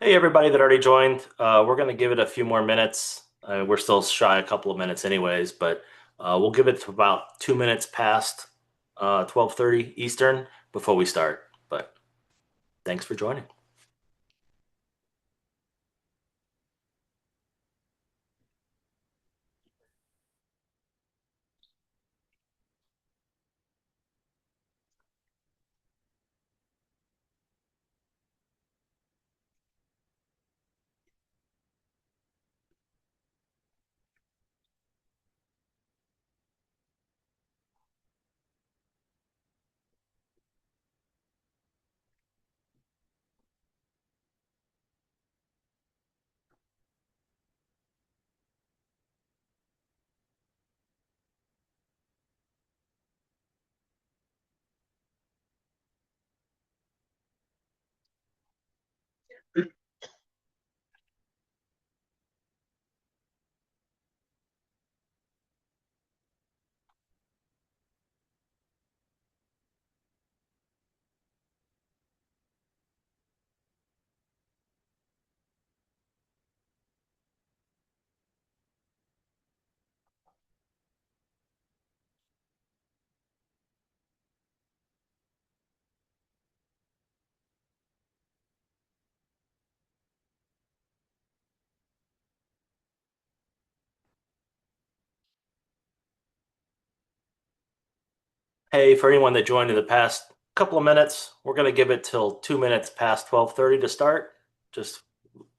Hey, everybody that already joined. We're going to give it a few more minutes. We're still shy a couple of minutes anyways, but we'll give it to about 2 minutes past 12:30 Eastern before we start. But thanks for joining. Hey, for anyone that joined in the past couple of minutes, we're going to give it till 2 minutes past 12:30 to start. Just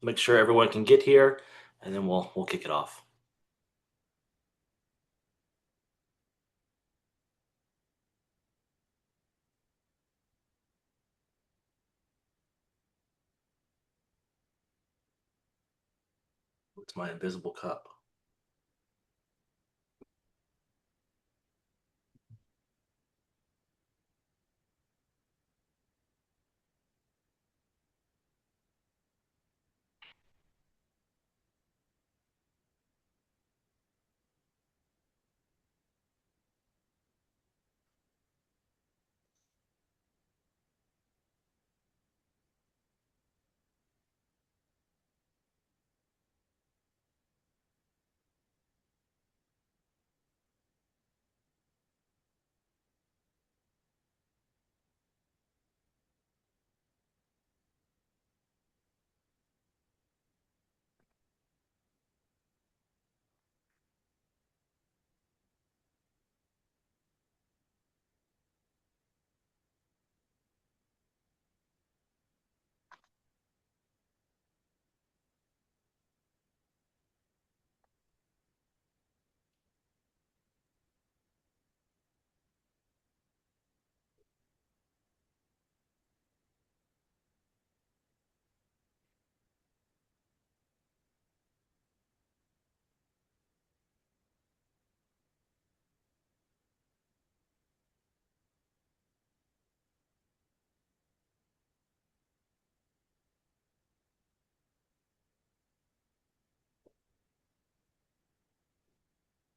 make sure everyone can get here, and then we'll kick it off. It's my invisible cup.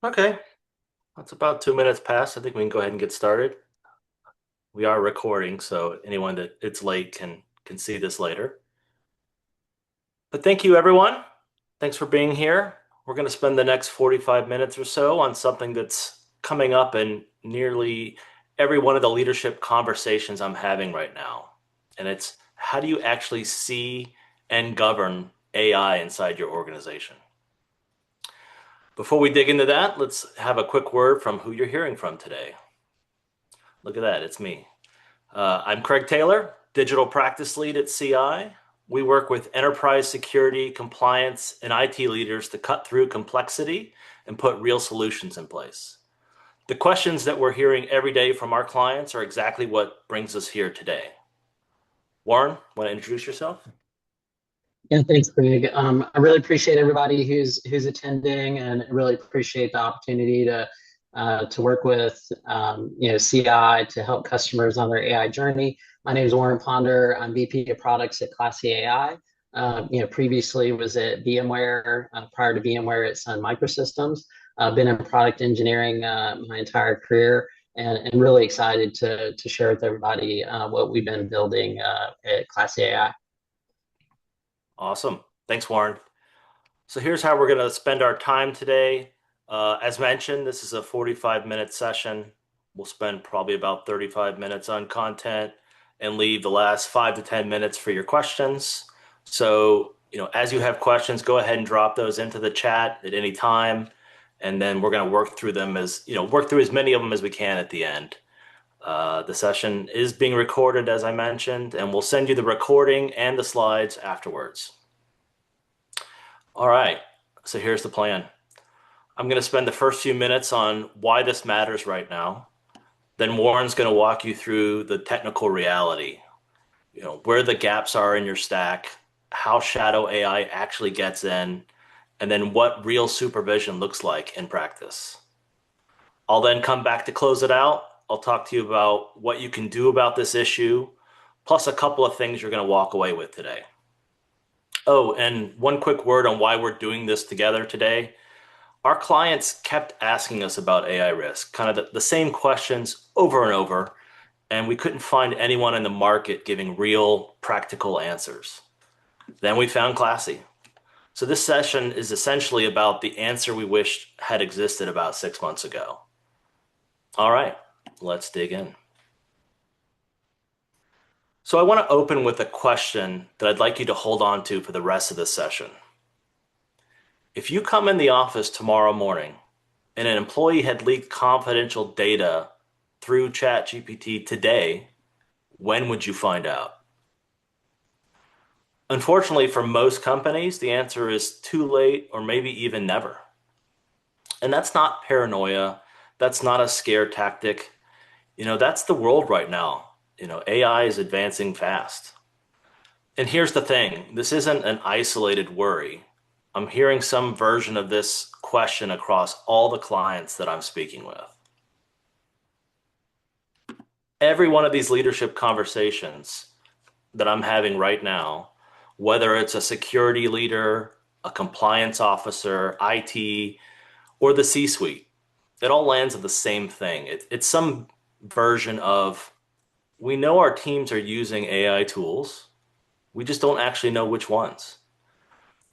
Okay, that's about 2 minutes past. I think we can go ahead and get started. We are recording, so anyone that it's late can see this later. But thank you, everyone. Thanks for being here. We're going to spend the next 45 minutes or so on something that's coming up in nearly every one of the leadership conversations I'm having right now. And it's how do you actually see and govern AI inside your organization? Before we dig into that, let's have a quick word from who you're hearing from today. Look at that, it's me. I'm Craig Taylor, Digital Practice Lead at CI. We work with enterprise security, compliance, and IT leaders to cut through complexity and put real solutions in place. The questions that we're hearing every day from our clients are exactly what brings us here today. Warren, want to introduce yourself? Yeah, thanks, Greg. I really appreciate everybody who's attending, and really appreciate the opportunity to work with CI to help customers on their AI journey. My name is Warren Ponder. I'm VP of Products at Classie AI. Previously was at VMware. Prior to VMware, at Sun Microsystems. I've been in product engineering my entire career, and really excited to share with everybody what we've been building at Classie AI. Awesome. Thanks, Warren. So here's how we're going to spend our time today. As mentioned, this is a 45-minute session. We'll spend probably about 35 minutes on content and leave the last 5 to 10 minutes for your questions. So, as you have questions, go ahead and drop those into the chat at any time, and then we're going to work through as many of them as we can at the end. The session is being recorded, as I mentioned, and we'll send you the recording and the slides afterwards. All right, so here's the plan. I'm going to spend the first few minutes on why this matters right now. Then Warren's going to walk you through the technical reality, where the gaps are in your stack, how shadow AI actually gets in, and then what real supervision looks like in practice. I'll then come back to close it out. I'll talk to you about what you can do about this issue, plus a couple of things you're going to walk away with today. Oh, and one quick word on why we're doing this together today. Our clients kept asking us about AI risk, kind of the same questions over and over, and we couldn't find anyone in the market giving real practical answers. Then we found Classie. So this session is essentially about the answer we wished had existed about 6 months ago. All right, let's dig in. So I want to open with a question that I'd like you to hold on to for the rest of this session. If you come in the office tomorrow morning and an employee had leaked confidential data through ChatGPT today, when would you find out? Unfortunately, for most companies, the answer is too late or maybe even never. And that's not paranoia. That's not a scare tactic. That's the world right now. AI is advancing fast. And here's the thing, this isn't an isolated worry. I'm hearing some version of this question across all the clients that I'm speaking with. Every one of these leadership conversations that I'm having right now, whether it's a security leader, a compliance officer, IT, or the C-suite, it all lands at the same thing. It's some version of, we know our teams are using AI tools. We just don't actually know which ones.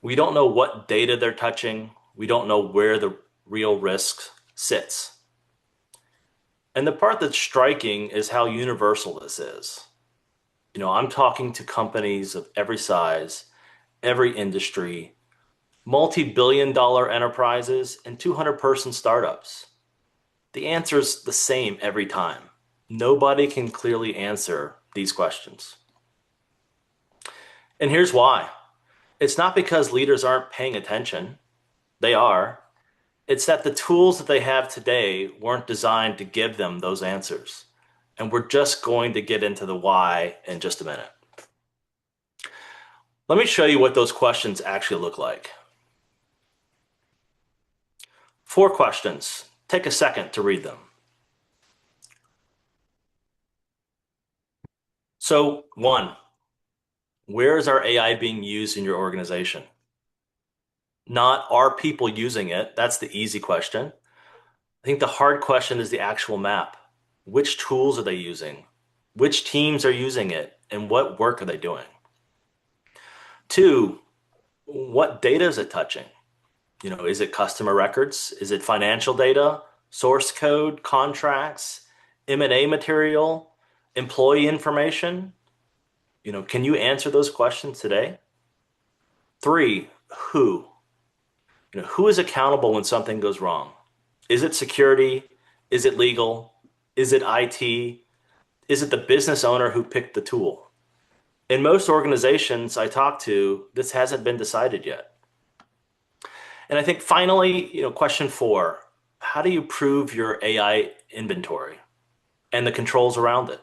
We don't know what data they're touching. We don't know where the real risk sits. And the part that's striking is how universal this is. I'm talking to companies of every size, every industry, multi-billion dollar enterprises, and 200-person startups. The answer is the same every time. Nobody can clearly answer these questions. And here's why. It's not because leaders aren't paying attention. They are. It's that the tools that they have today weren't designed to give them those answers. And we're just going to get into the why in just a minute. Let me show you what those questions actually look like. 4 questions. Take a second to read them. So, 1, where is our AI being used in your organization? Not are people using it? That's the easy question. I think the hard question is the actual map. Which tools are they using? Which teams are using it? And what work are they doing? 2, what data is it touching? Is it customer records? Is it financial data, source code, contracts, M&A material, employee information? Can you answer those questions today? 3, who? Who is accountable when something goes wrong? Is it security? Is it legal? Is it IT? Is it the business owner who picked the tool? In most organizations I talk to, this hasn't been decided yet. And I think finally, question 4, how do you prove your AI inventory and the controls around it?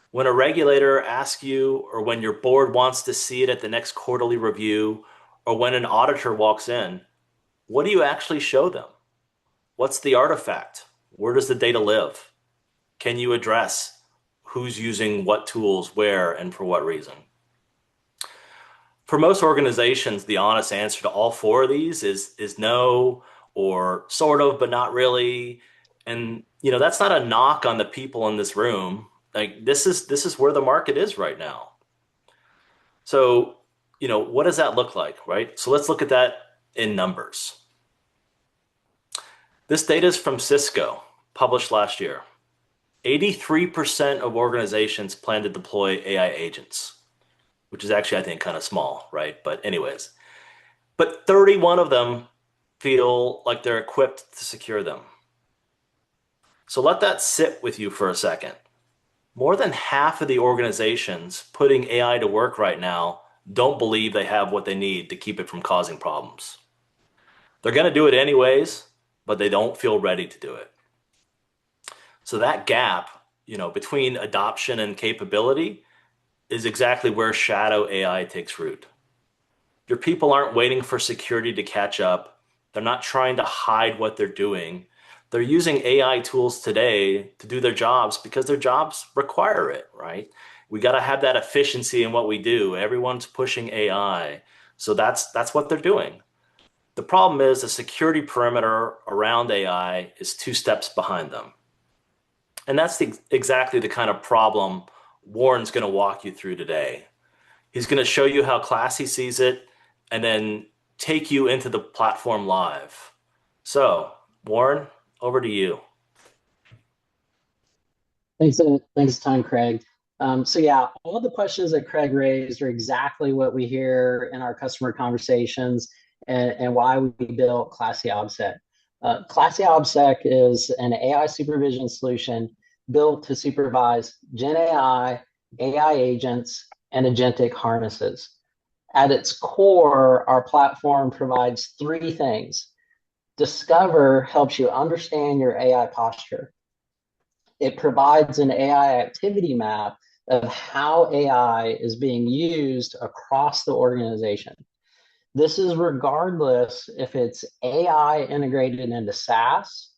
When a regulator asks you, or when your board wants to see it at the next quarterly review, or when an auditor walks in, what do you actually show them? What's the artifact? Where does the data live? Can you address who's using what tools, where, and for what reason? For most organizations, the honest answer to all 4 of these is no, or sort of, but not really. And that's not a knock on the people in this room. Like this is where the market is right now. So what does that look like, right? So let's look at that in numbers. This data is from Cisco, published last year. 83% of organizations plan to deploy AI agents, which is actually, I think, kind of small, right? But anyways, but 31 of them feel like they're equipped to secure them. So let that sit with you for a second. More than half of the organizations putting AI to work right now don't believe they have what they need to keep it from causing problems. They're going to do it anyways, but they don't feel ready to do it. So that gap, between adoption and capability is exactly where shadow AI takes root. Your people aren't waiting for security to catch up. They're not trying to hide what they're doing. They're using AI tools today to do their jobs because their jobs require it, right? We got to have that efficiency in what we do. Everyone's pushing AI. So that's what they're doing. The problem is the security perimeter around AI is two steps behind them. And that's exactly the kind of problem Warren's going to walk you through today. He's going to show you how Classie sees it and then take you into the platform live. So, Warren, over to you. Thanks a ton, Craig. So yeah, all the questions that Craig raised are exactly what we hear in our customer conversations and why we built Classie OBSEC. Classie OBSEC is an AI supervision solution built to supervise Gen AI agents, and agentic harnesses. At its core, our platform provides three things. Discover helps you understand your AI posture. It provides an AI activity map of how AI is being used across the organization. This is regardless if it's AI integrated into SaaS,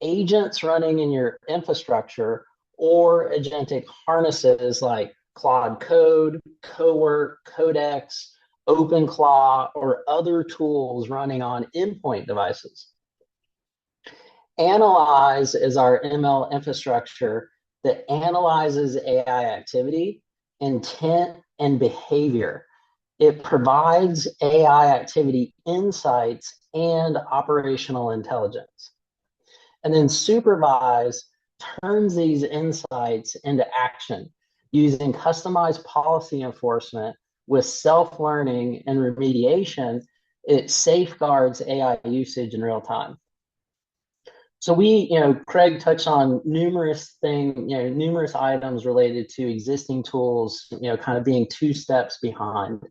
agents running in your infrastructure, or agentic harnesses like Claude Code, Cowork, Codex, OpenClaw, or other tools running on endpoint devices. Analyze is our ML infrastructure that analyzes AI activity, intent, and behavior. It provides AI activity insights and operational intelligence. And then supervise turns these insights into action using customized policy enforcement with self-learning and remediation. It safeguards AI usage in real time. So Craig touched on numerous items related to existing tools, kind of being two steps behind.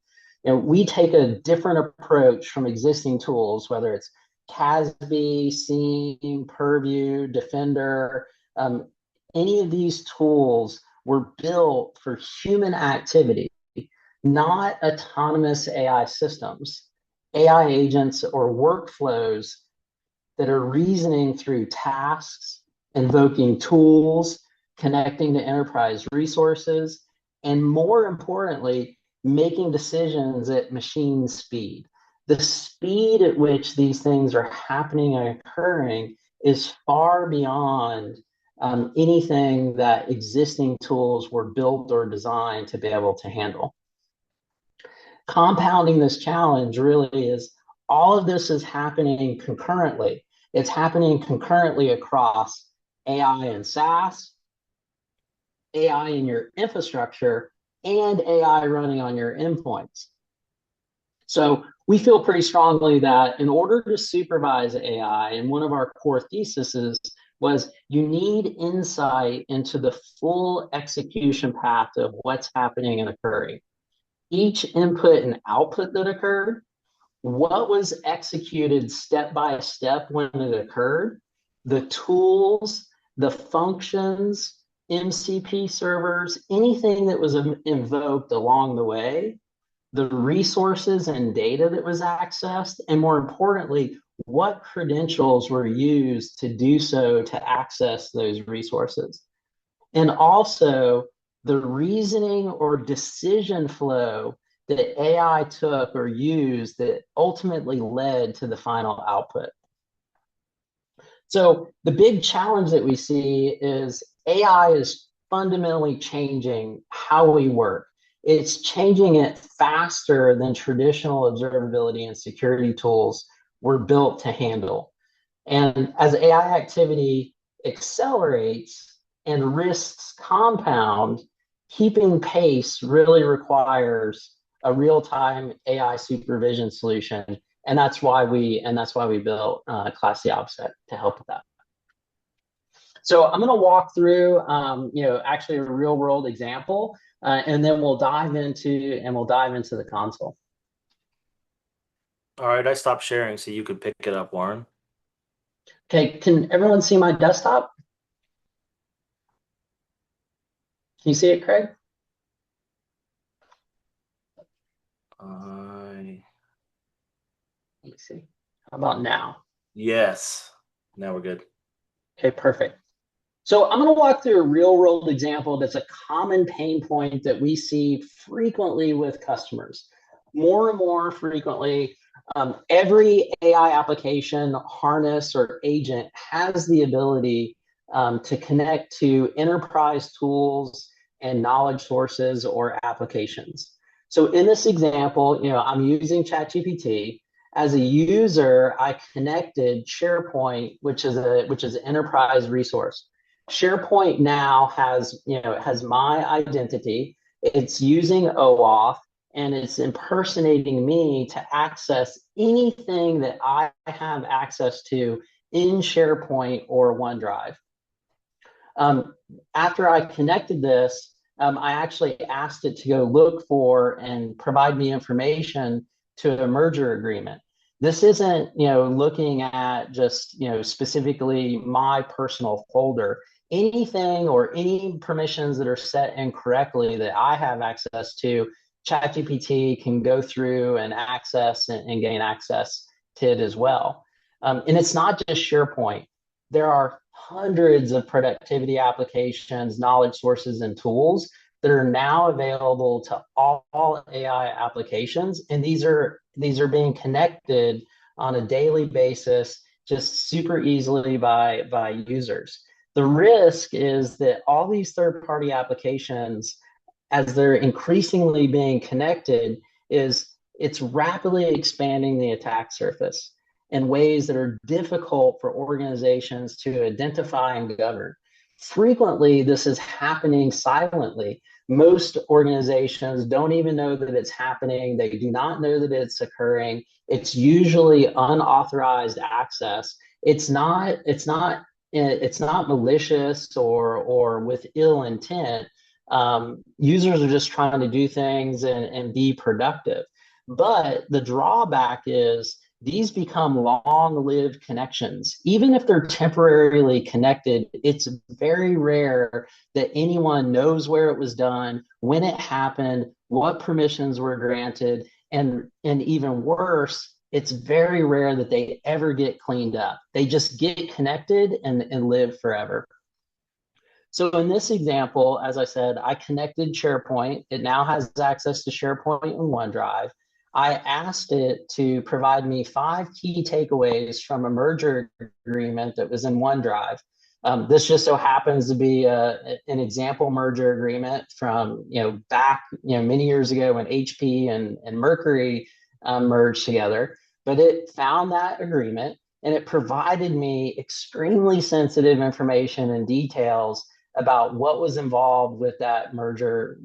We take a different approach from existing tools, whether it's CASB, SIEM, Purview, Defender. Any of these tools were built for human activity, not autonomous AI systems, AI agents, or workflows that are reasoning through tasks, invoking tools, connecting to enterprise resources, and more importantly, making decisions at machine speed. The speed at which these things are happening and occurring is far beyond anything that existing tools were built or designed to be able to handle. Compounding this challenge really is all of this is happening concurrently. It's happening concurrently across AI and SaaS, AI in your infrastructure, and AI running on your endpoints. So we feel pretty strongly that in order to supervise AI, and one of our core theses was you need insight into the full execution path of what's happening and occurring. Each input and output that occurred, what was executed step by step when it occurred, the tools, the functions, MCP servers, anything that was invoked along the way, the resources and data that was accessed, and more importantly, what credentials were used to do so to access those resources. And also the reasoning or decision flow that AI took or used that ultimately led to the final output. So the big challenge that we see is AI is fundamentally changing how we work. it's changing it faster than traditional observability and security tools were built to handle. And as AI activity accelerates and risks compound, keeping pace really requires a real-time AI supervision solution. And that's why we built Classie to help with that. So I'm going to walk through, actually a real world example, and then we'll dive into the console. All right, I stopped sharing so you could pick it up, Warren. Okay, can everyone see my desktop? Can you see it, Craig? Let me see. How about now? Yes. Now we're good. Okay, perfect. So I'm going to walk through a real world example that's a common pain point that we see frequently with customers. More and more frequently, every AI application, harness, or agent has the ability to connect to enterprise tools and knowledge sources or applications. So in this example, I'm using ChatGPT. As a user, I connected SharePoint, which is an enterprise resource. SharePoint now has my identity. It's using OAuth and it's impersonating me to access anything that I have access to in SharePoint or OneDrive. After I connected this, I actually asked it to go look for and provide me information to a merger agreement. This isn't, looking at just, specifically my personal folder. Anything or any permissions that are set incorrectly that I have access to, ChatGPT can go through and access and gain access to it as well. And it's not just SharePoint. There are hundreds of productivity applications, knowledge sources, and tools that are now available to all AI applications. And these are being connected on a daily basis, just super easily by users. The risk is that all these third-party applications, as they're increasingly being connected, it's rapidly expanding the attack surface in ways that are difficult for organizations to identify and govern. Frequently, this is happening silently. Most organizations don't even know that it's happening. They do not know that it's occurring. It's usually unauthorized access. It's not malicious or with ill intent. Users are just trying to do things and be productive. But the drawback is these become long-lived connections. Even if they're temporarily connected, it's very rare that anyone knows where it was done, when it happened, what permissions were granted, and even worse, it's very rare that they ever get cleaned up. They just get connected and live forever. So in this example, as I said, I connected SharePoint. It now has access to SharePoint and OneDrive. I asked it to provide me 5 key takeaways from a merger agreement that was in OneDrive. This just so happens to be an example merger agreement from back many years ago when HP and Mercury merged together. But it found that agreement and it provided me extremely sensitive information and details about what was involved with that merger,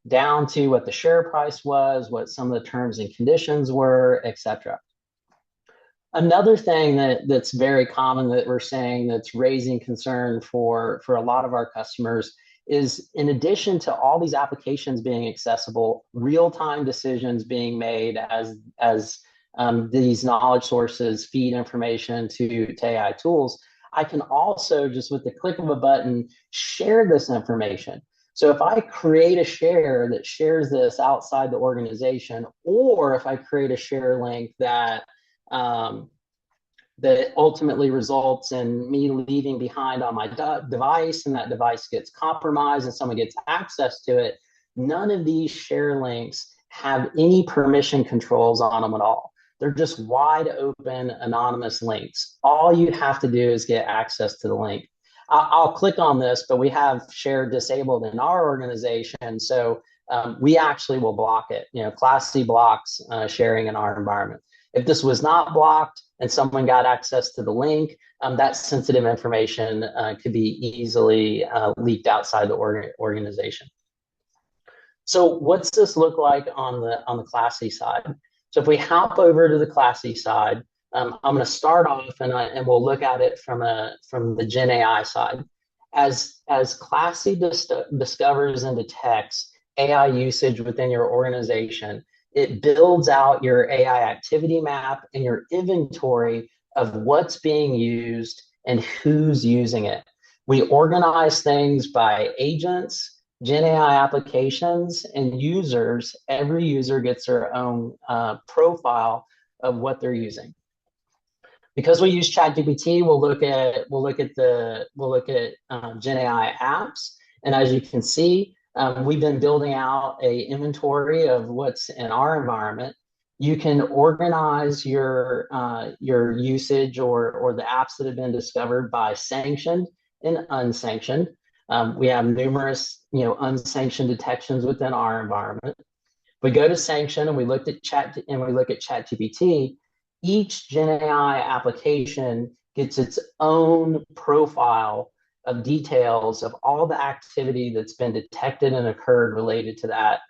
down to what the share price was, what some of the terms and conditions were, etc. Another thing that's very common that we're saying that's raising concern for a lot of our customers is, in addition to all these applications being accessible, real-time decisions being made as these knowledge sources feed information to AI tools, I can also, just with the click of a button, share this information. So if I create a share that shares this outside the organization, or if I create a share link that that ultimately results in me leaving behind on my device, and that device gets compromised and someone gets access to it, none of these share links have any permission controls on them at all. They're just wide open, anonymous links. All you have to do is get access to the link. I'll click on this, but we have share disabled in our organization. So we actually will block it. Classie blocks sharing in our environment. If this was not blocked and someone got access to the link, that sensitive information could be easily leaked outside the organization. So what's this look like on the Classie side? So if we hop over to the Classie side, I'm going to start off and we'll look at it from the Gen AI side. As Classie discovers and detects AI usage within your organization, it builds out your AI activity map and your inventory of what's being used and who's using it. We organize things by agents, Gen AI applications, and users. Every user gets their own profile of what they're using. Because we use ChatGPT, we'll look at Gen AI apps, and as you can see, we've been building out a inventory of what's in our environment. You can organize your usage or the apps that have been discovered by sanctioned and unsanctioned. We have numerous unsanctioned detections within our environment. We go to sanction and we look at ChatGPT. Each Gen AI application gets its own profile of details of all the activity that's been detected and occurred related to that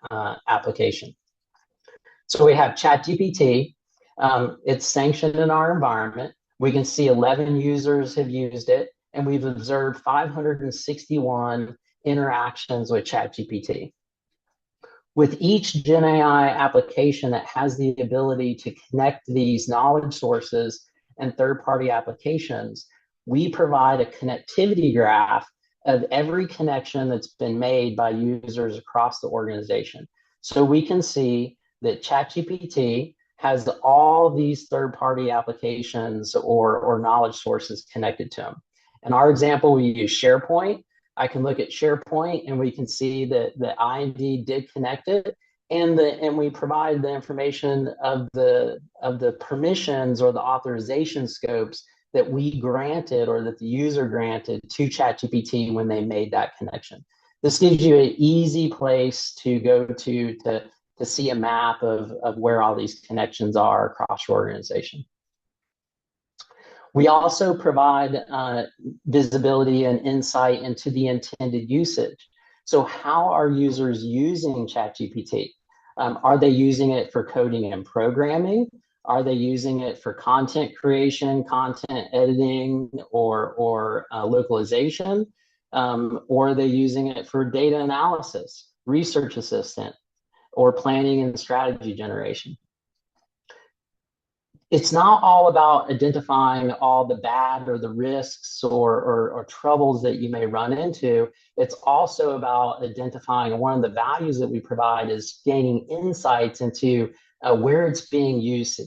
application. So we have ChatGPT. It's sanctioned in our environment. We can see 11 users have used it, and we've observed 561 interactions with ChatGPT. With each Gen AI application that has the ability to connect these knowledge sources and third-party applications, we provide a connectivity graph of every connection that's been made by users across the organization. So we can see that ChatGPT has all these third-party applications or knowledge sources connected to them. In our example, we use SharePoint. I can look at SharePoint and we can see that the IND did connect it, and we provide the information of the permissions or the authorization scopes that we granted or that the user granted to ChatGPT when they made that connection. This gives you an easy place to go to see a map of where all these connections are across your organization. We also provide visibility and insight into the intended usage. So how are users using ChatGPT? Are they using it for coding and programming? Are they using it for content creation, content editing, or localization? Or are they using it for data analysis, research assistant, or planning and strategy generation? It's not all about identifying all the bad or the risks or troubles that you may run into. It's also about identifying, one of the values that we provide is gaining insights into where it's being used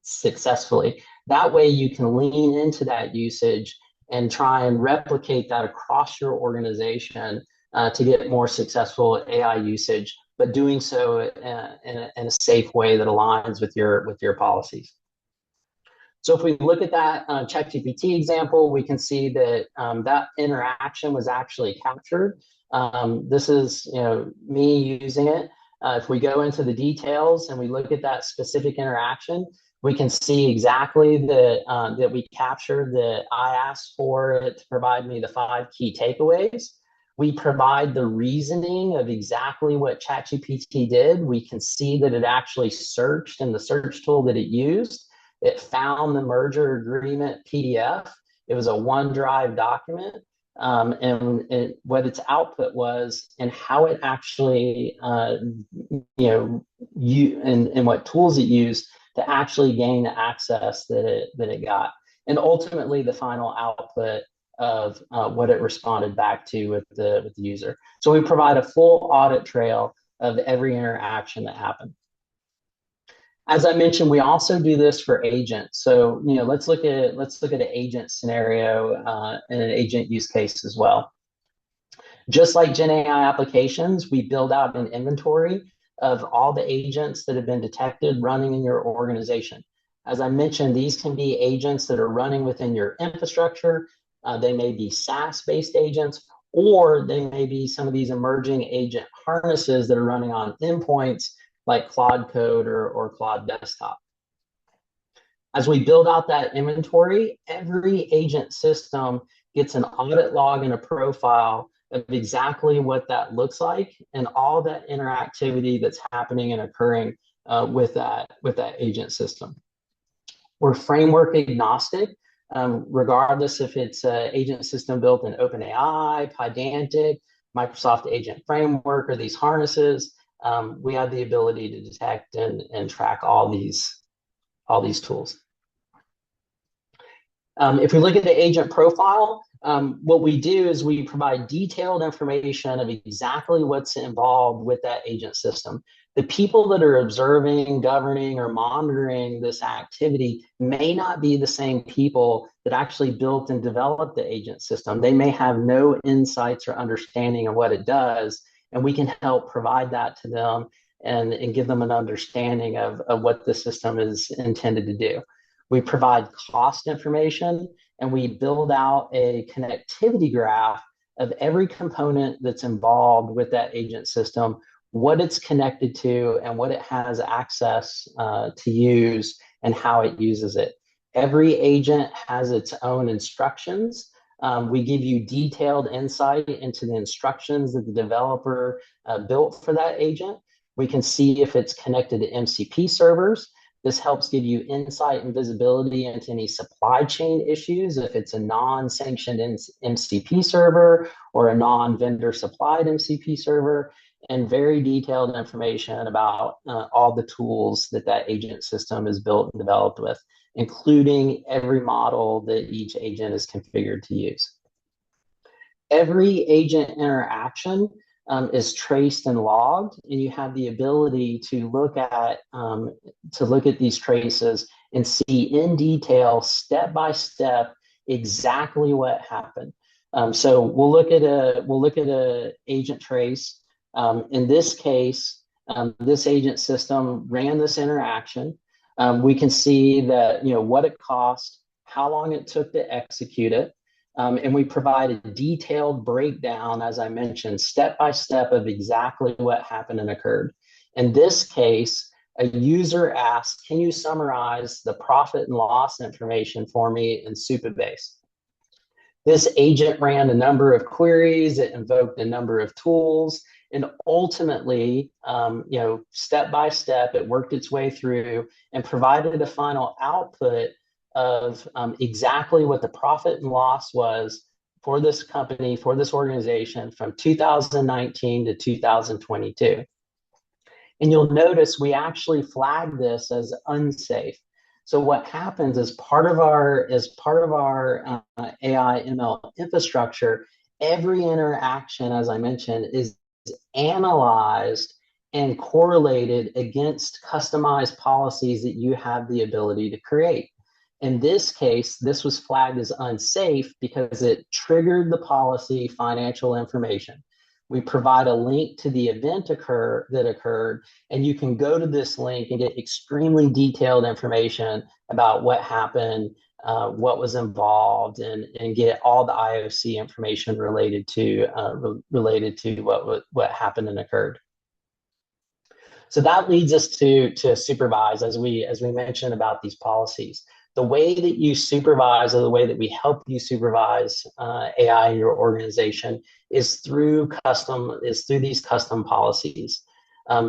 successfully. That way you can lean into that usage and try and replicate that across your organization to get more successful AI usage, but doing so in a safe way that aligns with your policies. So if we look at that ChatGPT example, we can see that that interaction was actually captured. This is me using it. If we go into the details and we look at that specific interaction, we can see exactly that we captured that I asked for it to provide me the 5 key takeaways. We provide the reasoning of exactly what ChatGPT did. We can see that it actually searched in the search tool that it used. It found the merger agreement PDF. It was a OneDrive document, and what its output was, and how it actually, and what tools it used to actually gain the access that it got, and ultimately the final output of what it responded back to with the user. So we provide a full audit trail of every interaction that happened. As I mentioned, we also do this for agents. So, let's look at an agent scenario and an agent use case as well. Just like Gen AI applications, we build out an inventory of all the agents that have been detected running in your organization. As I mentioned, these can be agents that are running within your infrastructure. They may be SaaS-based agents, or they may be some of these emerging agent harnesses that are running on endpoints like Claude Code or Claude Desktop. As we build out that inventory, every agent system gets an audit log and a profile of exactly what that looks like and all that interactivity that's happening and occurring with that agent system. We're framework agnostic, regardless if it's an agent system built in OpenAI, Pydantic, Microsoft Agent Framework, or these harnesses. We have the ability to detect and track all these tools. If we look at the agent profile, what we do is we provide detailed information of exactly what's involved with that agent system. The people that are observing, governing, or monitoring this activity may not be the same people that actually built and developed the agent system. They may have no insights or understanding of what it does, and we can help provide that to them and give them an understanding of what the system is intended to do. We provide cost information, and we build out a connectivity graph of every component that's involved with that agent system, what it's connected to, and what it has access to use, and how it uses it. Every agent has its own instructions. We give you detailed insight into the instructions that the developer built for that agent. We can see if it's connected to MCP servers. This helps give you insight and visibility into any supply chain issues, if it's a non-sanctioned MCP server or a non-vendor supplied MCP server, and very detailed information about all the tools that agent system is built and developed with, including every model that each agent is configured to use. Every agent interaction is traced and logged, and you have the ability to look at these traces and see in detail, step by step, exactly what happened. So we'll look at a agent trace. In this case, this agent system ran this interaction. We can see that what it cost, how long it took to execute it. And we provide a detailed breakdown, as I mentioned, step by step of exactly what happened and occurred. In this case, a user asked, can you summarize the profit and loss information for me in Supabase? This agent ran a number of queries, it invoked a number of tools, and ultimately, step by step, it worked its way through and provided a final output of exactly what the profit and loss was for this company, for this organization from 2019 to 2022. And you'll notice we actually flagged this as unsafe. So what happens is part of our AI ML infrastructure, every interaction, as I mentioned, is analyzed and correlated against customized policies that you have the ability to create. In this case, this was flagged as unsafe because it triggered the policy financial information. We provide a link to the event that occurred, and you can go to this link and get extremely detailed information about what happened, what was involved, and get all the IOC information related to what happened and occurred. So that leads us to supervise, as we mentioned about these policies. The way that you supervise, or the way that we help you supervise AI in your organization, is through these custom policies.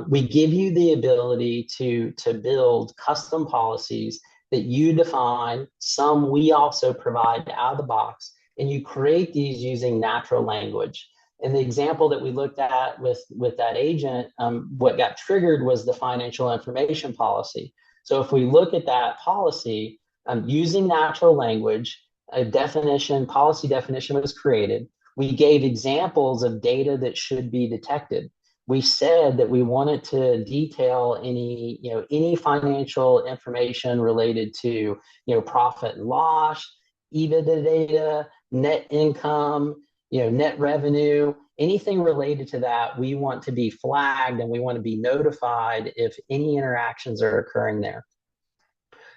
We give you the ability to build custom policies that you define. Some we also provide out of the box, and you create these using natural language. In the example that we looked at with that agent, what got triggered was the financial information policy. So if we look at that policy, using natural language, policy definition was created. We gave examples of data that should be detected. We said that we wanted to detail any financial information related to, profit and loss, EBITDA data, net income, net revenue, anything related to that. We want to be flagged, and we want to be notified if any interactions are occurring there.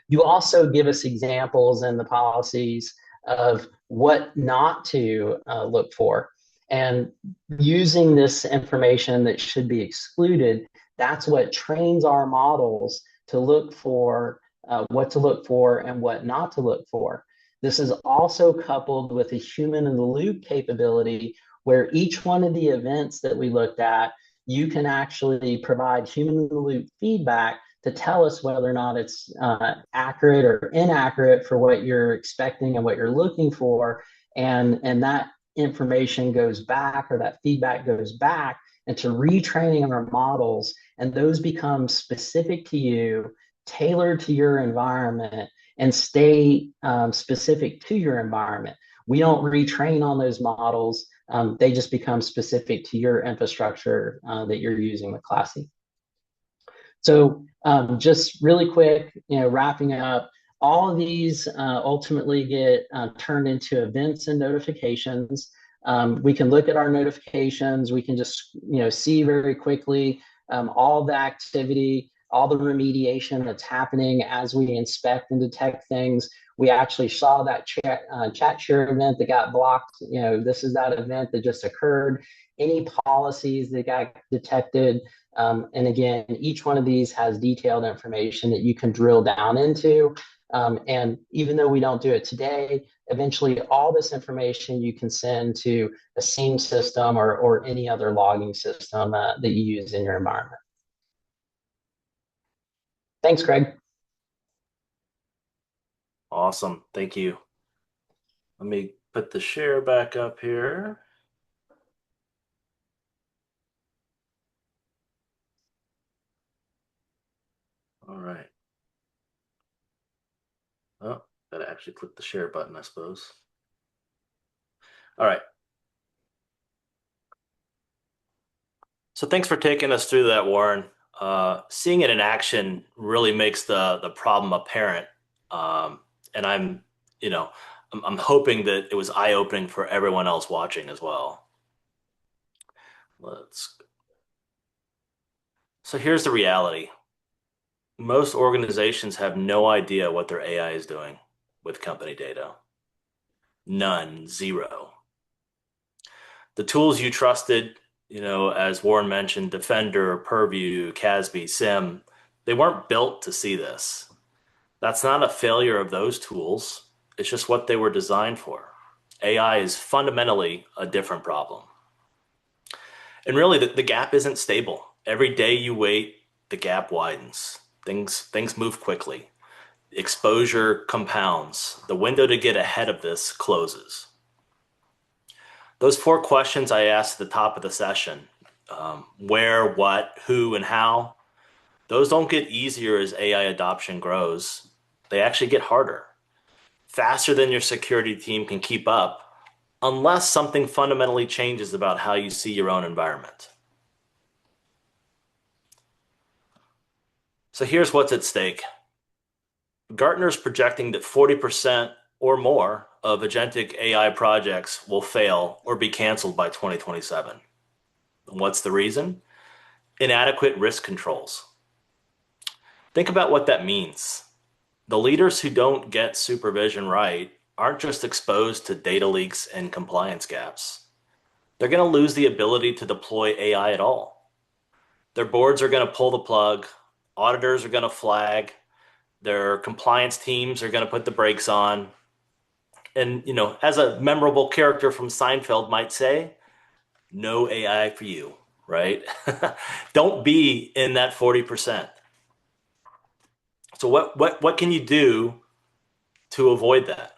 You also give us examples in the policies of what not to look for. And using this information that should be excluded, that's what trains our models to look for what to look for and what not to look for. This is also coupled with a human in the loop capability where each one of the events that we looked at, you can actually provide human in the loop feedback to tell us whether or not it's accurate or inaccurate for what you're expecting and what you're looking for. And that information goes back, or that feedback goes back into retraining our models, and those become specific to you, tailored to your environment, and stay specific to your environment. We don't retrain on those models. They just become specific to your infrastructure that you're using with Classie. So just really quick, wrapping up, all of these ultimately get turned into events and notifications. We can look at our notifications. We can just see very quickly all the activity, all the remediation that's happening as we inspect and detect things. We actually saw that chat share event that got blocked. This is that event that just occurred. Any policies that got detected. And again, each one of these has detailed information that you can drill down into. And even though we don't do it today, eventually all this information you can send to a SIEM system or any other logging system that you use in your environment. Thanks, Craig. Awesome. Thank you. Let me put the share back up here. All right. Oh, gotta actually click the share button, I suppose. All right. So thanks for taking us through that, Warren. Seeing it in action really makes the problem apparent. And I'm hoping that it was eye-opening for everyone else watching as well. Let's. So here's the reality. Most organizations have no idea what their AI is doing with company data. None, zero. The tools you trusted, as Warren mentioned, Defender, Purview, CASB, SIM, they weren't built to see this. That's not a failure of those tools. It's just what they were designed for. AI is fundamentally a different problem. And really, the gap isn't stable. Every day you wait, the gap widens. Things move quickly. Exposure compounds. The window to get ahead of this closes. Those four questions I asked at the top of the session, where, what, who, and how, those don't get easier as AI adoption grows. They actually get harder, faster than your security team can keep up, unless something fundamentally changes about how you see your own environment. So here's what's at stake. Gartner's projecting that 40% or more of agentic AI projects will fail or be canceled by 2027. What's the reason? Inadequate risk controls. Think about what that means. The leaders who don't get supervision right aren't just exposed to data leaks and compliance gaps. They're going to lose the ability to deploy AI at all. Their boards are going to pull the plug. Auditors are going to flag. Their compliance teams are going to put the brakes on. And, as a memorable character from Seinfeld might say, no AI for you, right? Don't be in that 40%. So what can you do to avoid that?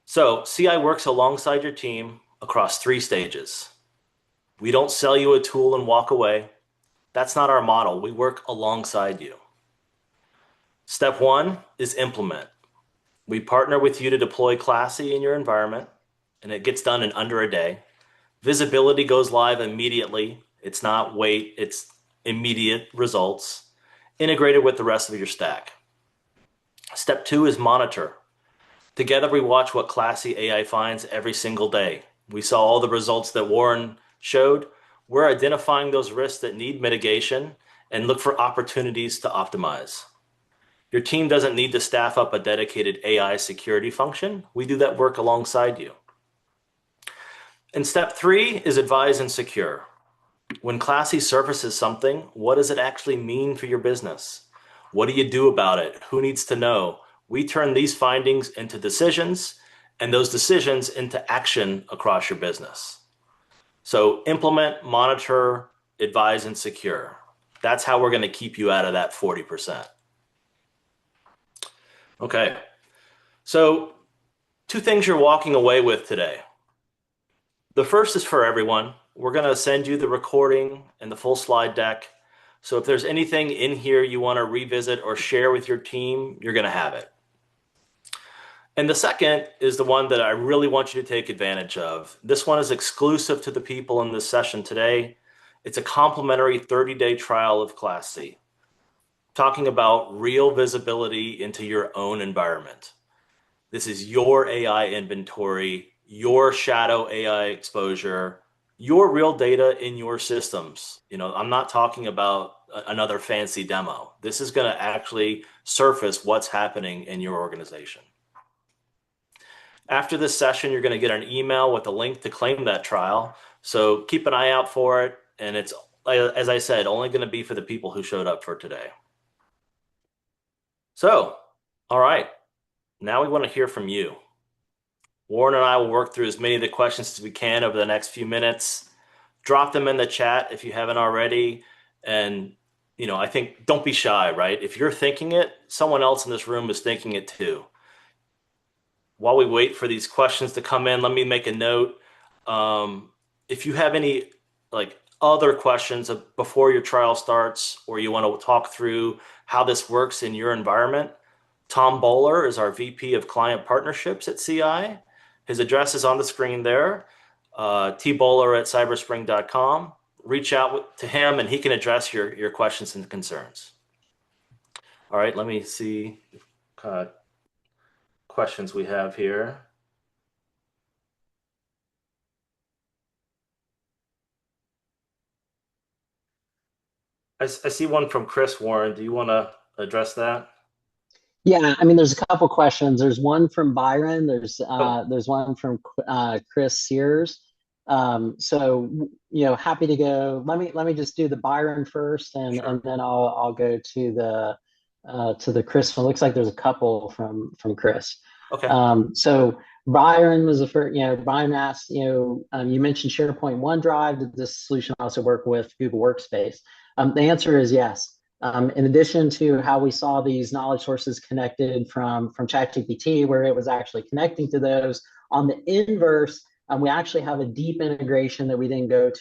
So CI works alongside your team across three stages. We don't sell you a tool and walk away. That's not our model. We work alongside you. Step one is implement. We partner with you to deploy Classie in your environment, and it gets done in under a day. Visibility goes live immediately. It's not wait, it's immediate results, integrated with the rest of your stack. Step two is monitor. Together, we watch what Classie AI finds every single day. We saw all the results that Warren showed. We're identifying those risks that need mitigation and look for opportunities to optimize. Your team doesn't need to staff up a dedicated AI security function. We do that work alongside you. And step three is advise and secure. When Classie surfaces something, what does it actually mean for your business? What do you do about it? Who needs to know? We turn these findings into decisions and those decisions into action across your business. So implement, monitor, advise, and secure. That's how we're going to keep you out of that 40%. Okay. So two things you're walking away with today. The first is for everyone. We're going to send you the recording and the full slide deck. So if there's anything in here you want to revisit or share with your team, you're going to have it. And the second is the one that I really want you to take advantage of. This one is exclusive to the people in this session today. It's a complimentary 30-day trial of Classie, talking about real visibility into your own environment. This is your AI inventory, your shadow AI exposure, your real data in your systems. I'm not talking about another fancy demo. This is going to actually surface what's happening in your organization. After this session, you're going to get an email with a link to claim that trial. So keep an eye out for it. And it's, as I said, only going to be for the people who showed up for today. So, all right, now we want to hear from you. Warren and I will work through as many of the questions as we can over the next few minutes. Drop them in the chat if you haven't already. And, I think don't be shy, right? If you're thinking it, someone else in this room is thinking it too. While we wait for these questions to come in, let me make a note. If you have any other questions before your trial starts, or you want to talk through how this works in your environment, Tom Bowler is our VP of Client Partnerships at CI. His address is on the screen there, tbowler@cyberspring.com. Reach out to him and he can address your questions and concerns. All right, let me see what questions we have here. I see one from Chris Warren. Do you want to address that? Yeah, I mean, there's a couple questions. There's one from Byron. Oh, There's one from Chris Sears. Happy to go. Let me just do the Byron first, and sure. then I'll go to the Chris one. Looks like there's a couple from Chris. Okay. So Byron was the first. Byron asked, you mentioned SharePoint OneDrive. Did this solution also work with Google Workspace? The answer is yes. In addition to how we saw these knowledge sources connected from ChatGPT, where it was actually connecting to those, on the inverse, we actually have a deep integration that we then go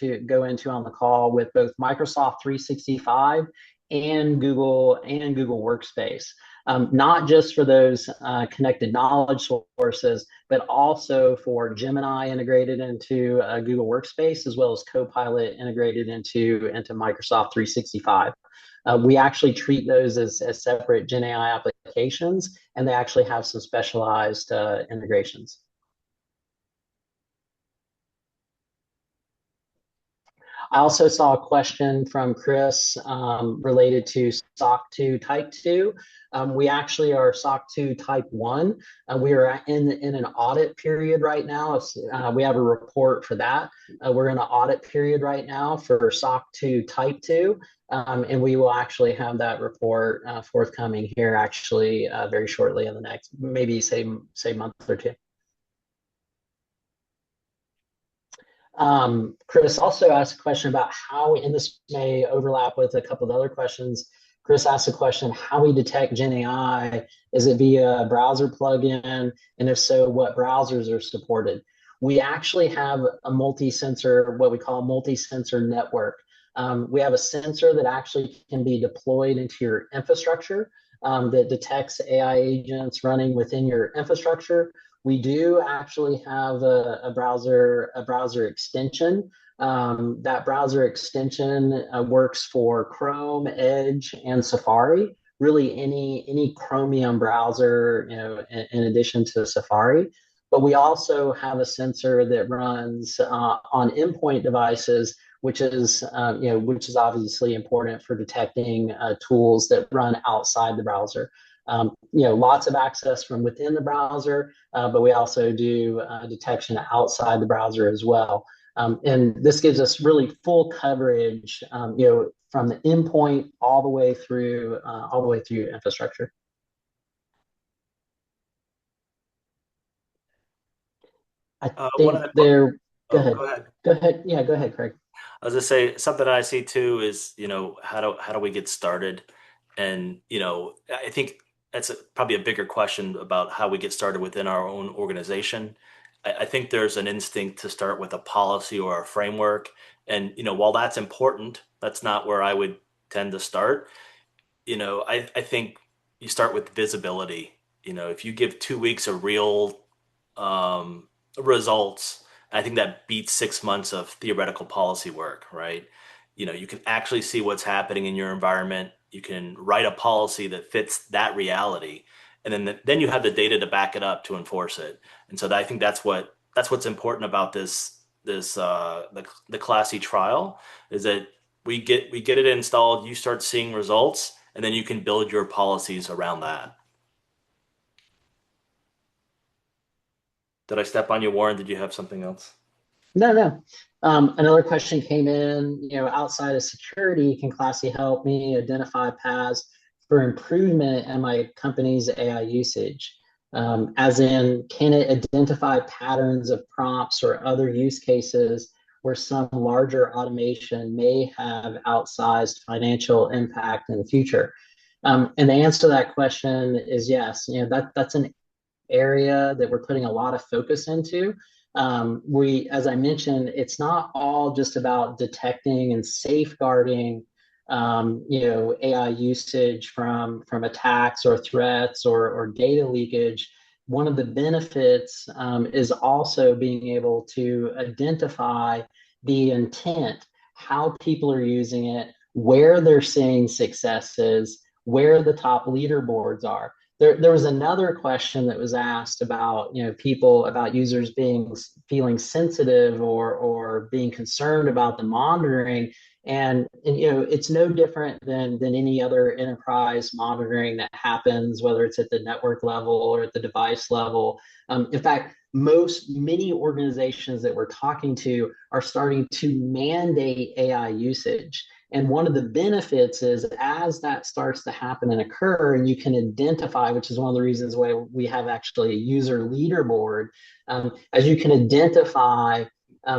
into on the call with both Microsoft 365 and Google Workspace. Not just for those connected knowledge sources, but also for Gemini integrated into Google Workspace, as well as Copilot integrated into Microsoft 365. We actually treat those as separate Gen AI applications, and they actually have some specialized integrations. I also saw a question from Chris related to SOC 2 Type 2. We actually are SOC 2 Type 1. We are in an audit period right now. We have a report for that. We're in an audit period right now for SOC 2 Type 2. And we will actually have that report forthcoming here actually very shortly in the next, maybe say month or two. Chris also asked a question about how, and this may overlap with a couple of other questions. Chris asked a question, how we detect Gen AI. Is it via a browser plugin? And if so, what browsers are supported? We actually have a multi-sensor, what we call a multi-sensor network. We have a sensor that actually can be deployed into your infrastructure that detects AI agents running within your infrastructure. We do actually have a browser extension. That browser extension works for Chrome, Edge, and Safari. Really, any Chromium browser, in addition to Safari. But we also have a sensor that runs on endpoint devices, which is obviously important for detecting tools that run outside the browser. Lots of access from within the browser, but we also do detection outside the browser as well. And this gives us really full coverage, from the endpoint all the way through infrastructure. I What think I there. Go Oh, ahead. go ahead. Go ahead. Yeah, go ahead, Craig. I was gonna say something that I see too is, how do we get started? And, I think that's probably a bigger question about how we get started within our own organization. I think there's an instinct to start with a policy or a framework. And, while that's important, that's not where I would tend to start. I think you start with visibility. If you give 2 weeks of real results, I think that beats 6 months of theoretical policy work, right? You can actually see what's happening in your environment. You can write a policy that fits that reality, and then you have the data to back it up to enforce it. And so I think that's what's important about the Classie trial is that we get it installed, you start seeing results, and then you can build your policies around that. Did I step on you, Warren? Did you have something else? No, no. Another question came in, outside of security, can Classy help me identify paths for improvement in my company's AI usage? As in, can it identify patterns of prompts or other use cases where some larger automation may have outsized financial impact in the future? And the answer to that question is yes. That's an area that we're putting a lot of focus into. As I mentioned, it's not all just about detecting and safeguarding, AI usage from attacks or threats or data leakage. One of the benefits is also being able to identify the intent, how people are using it, where they're seeing successes, where the top leaderboards are. There was another question that was asked about, people, about users feeling sensitive or being concerned about the monitoring. And it's no different than any other enterprise monitoring that happens, whether it's at the network level or at the device level. In fact, many organizations that we're talking to are starting to mandate AI usage. And one of the benefits is as that starts to happen and occur, and you can identify, which is one of the reasons why we have actually a user leaderboard, as you can identify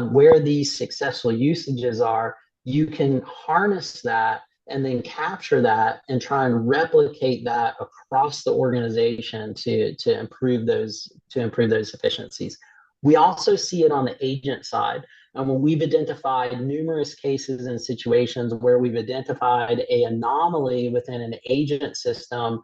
where these successful usages are, you can harness that and then capture that and try and replicate that across the organization to improve those efficiencies. We also see it on the agent side. When we've identified numerous cases and situations where we've identified an anomaly within an agent system,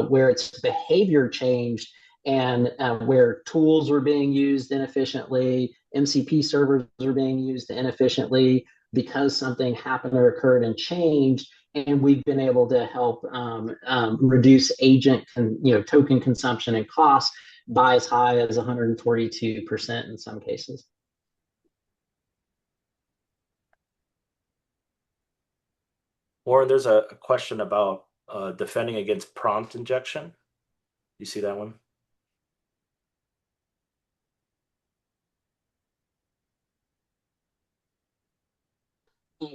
where its behavior changed and where tools were being used inefficiently, MCP servers were being used inefficiently because something happened or occurred and changed. And we've been able to help reduce token consumption and costs by as high as 142% in some cases. Warren, there's a question about defending against prompt injection. You see that one?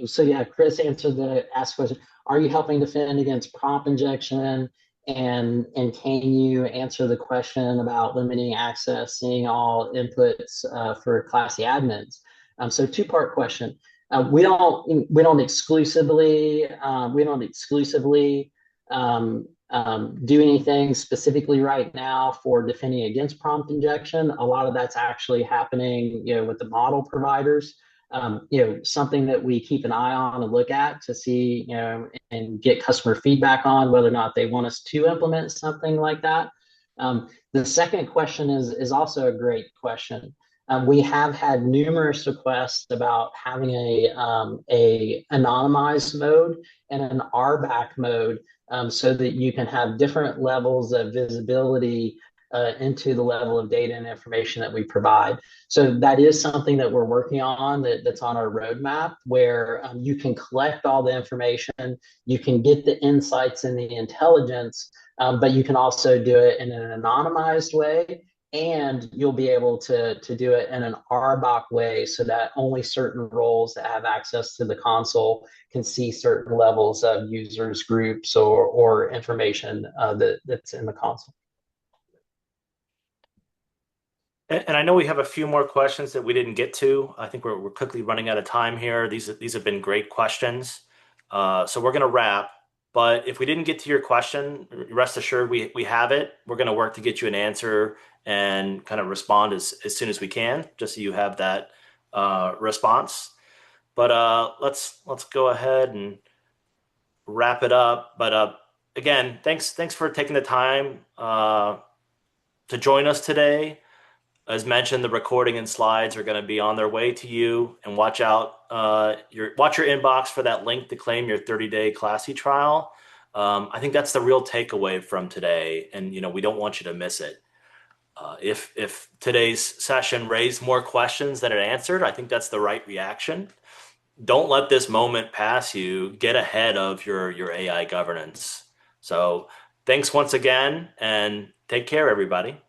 So yeah, Chris answered the asked question. Are you helping defend against prompt injection? And can you answer the question about limiting access, seeing all inputs for Classy admins? So two-part question. We don't exclusively do anything specifically right now for defending against prompt injection. A lot of that's actually happening, with the model providers. Something that we keep an eye on and look at to see, and get customer feedback on whether or not they want us to implement something like that. The second question is also a great question. We have had numerous requests about having a anonymized mode and an RBAC mode, so that you can have different levels of visibility into the level of data and information that we provide. So that is something that we're working on that's on our roadmap where you can collect all the information, you can get the insights and the intelligence, but you can also do it in an anonymized way, and you'll be able to do it in an RBOC way so that only certain roles that have access to the console can see certain levels of users, groups, or information that's in the console. And I know we have a few more questions that we didn't get to. I think we're quickly running out of time here. These have been great questions. So we're going to wrap. But if we didn't get to your question, rest assured we have it. We're going to work to get you an answer and kind of respond as soon as we can, just so you have that response. But let's go ahead and wrap it up. But again, thanks for taking the time to join us today. As mentioned, the recording and slides are going to be on their way to you, and watch your inbox for that link to claim your 30-day Classie trial. I think that's the real takeaway from today, and we don't want you to miss it. If today's session raised more questions than it answered, I think that's the right reaction. Don't let this moment pass you. Get ahead of your AI governance. So thanks once again, and take care, everybody.